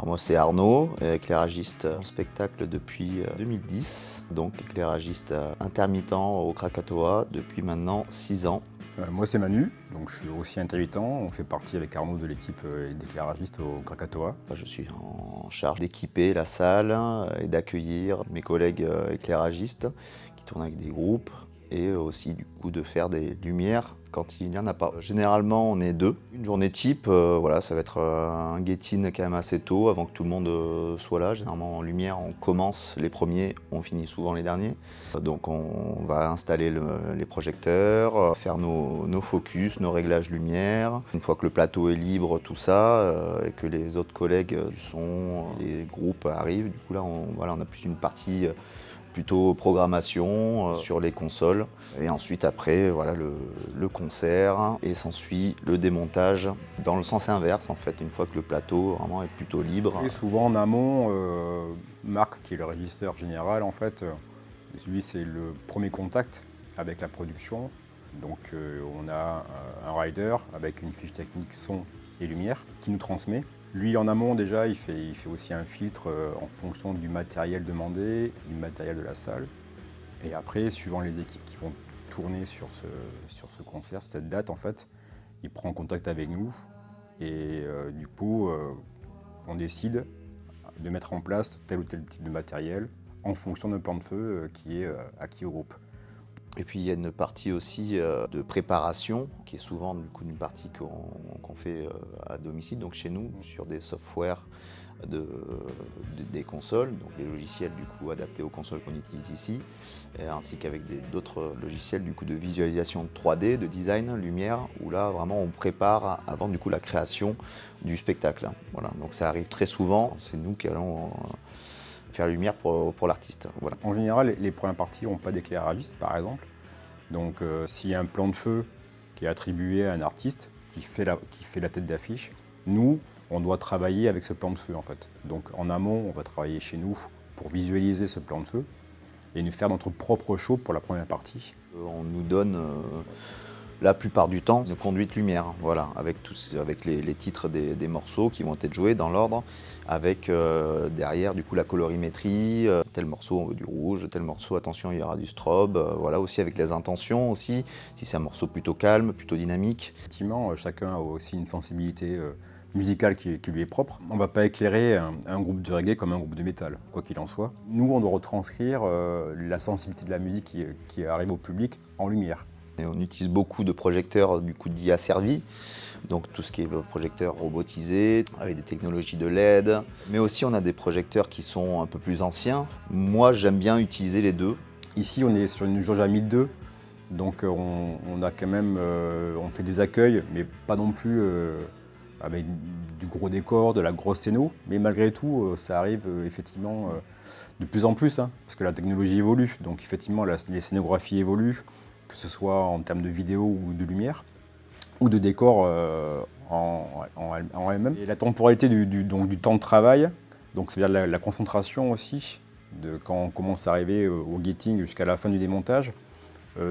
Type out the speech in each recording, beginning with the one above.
Alors moi c'est Arnaud, éclairagiste en spectacle depuis 2010, donc éclairagiste intermittent au Krakatoa depuis maintenant 6 ans. Moi c'est Manu, donc je suis aussi intermittent, on fait partie avec Arnaud de l'équipe d'éclairagistes au Krakatoa. Je suis en charge d'équiper la salle et d'accueillir mes collègues éclairagistes qui tournent avec des groupes et aussi du coup de faire des lumières quand il n'y en a pas. Généralement on est deux. Une journée type, voilà, ça va être un get-in quand même assez tôt avant que tout le monde soit là. Généralement en lumière on commence les premiers, on finit souvent les derniers. Donc on va installer les projecteurs, faire nos focus, nos réglages lumière. Une fois que le plateau est libre, tout ça, et que les autres collègues du son, les groupes arrivent, du coup là on a plus une partie plutôt programmation sur les consoles. Et ensuite après, voilà, le concert et s'ensuit le démontage dans le sens inverse en fait, une fois que le plateau vraiment est plutôt libre. Et souvent en amont, Marc qui est le régisseur général en fait, lui c'est le premier contact avec la production. Donc on a un rider avec une fiche technique son et lumière qui nous transmet. Lui en amont déjà il fait aussi un filtre en fonction du matériel demandé, du matériel de la salle. Et après, suivant les équipes qui vont tourner sur ce concert, sur cette date en fait, il prend contact avec nous et du coup on décide de mettre en place tel ou tel type de matériel en fonction d'un plan de feu qui est acquis au groupe. Et puis il y a une partie aussi de préparation, qui est souvent du coup une partie qu'on fait à domicile, donc chez nous, sur des softwares des consoles, donc les logiciels du coup adaptés aux consoles qu'on utilise ici, ainsi qu'avec d'autres logiciels du coup de visualisation 3D, de design, lumière, où là vraiment on prépare avant du coup la création du spectacle. Voilà, donc ça arrive très souvent, c'est nous qui allons faire lumière pour l'artiste. Voilà. En général, les premières parties n'ont pas d'éclairagiste, par exemple. Donc, s'il y a un plan de feu qui est attribué à un artiste qui fait la tête d'affiche, nous, on doit travailler avec ce plan de feu, en fait. Donc, en amont, on va travailler chez nous pour visualiser ce plan de feu et nous faire notre propre show pour la première partie. On nous donne la plupart du temps de conduite lumière, voilà, avec les titres des morceaux qui vont être joués dans l'ordre, avec derrière du coup la colorimétrie, tel morceau on veut du rouge, tel morceau attention il y aura du strobe, voilà, aussi avec les intentions aussi, si c'est un morceau plutôt calme, plutôt dynamique. Effectivement, chacun a aussi une sensibilité musicale qui lui est propre. On ne va pas éclairer un groupe de reggae comme un groupe de métal, quoi qu'il en soit. Nous, on doit retranscrire la sensibilité de la musique qui arrive au public en lumière. Et on utilise beaucoup de projecteurs du coup dits asservis, donc tout ce qui est projecteurs robotisés, avec des technologies de LED, mais aussi on a des projecteurs qui sont un peu plus anciens. Moi j'aime bien utiliser les deux. Ici on est sur une jauge à 1002, donc on a quand même, on fait des accueils, mais pas non plus avec du gros décor, de la grosse scéno, mais malgré tout ça arrive effectivement de plus en plus, hein, parce que la technologie évolue, donc effectivement les scénographies évoluent, que ce soit en termes de vidéo ou de lumière, ou de décor en elle-même. Et la temporalité du temps de travail, donc c'est-à-dire la concentration aussi, quand on commence à arriver au gating jusqu'à la fin du démontage,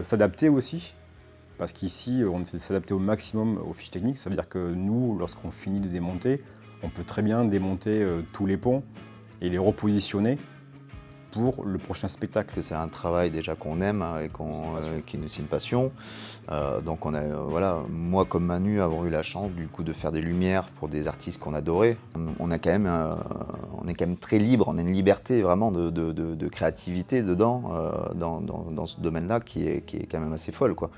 s'adapter aussi, parce qu'ici on essaie de s'adapter au maximum aux fiches techniques, ça veut dire que nous, lorsqu'on finit de démonter, on peut très bien démonter tous les ponts et les repositionner pour le prochain spectacle. C'est un travail déjà qu'on aime et qui est aussi une passion. Donc on a, voilà, moi comme Manu avons eu la chance du coup de faire des lumières pour des artistes qu'on adorait. On est quand même très libre, on a une liberté vraiment de créativité dedans, dans ce domaine-là qui est quand même assez folle, quoi.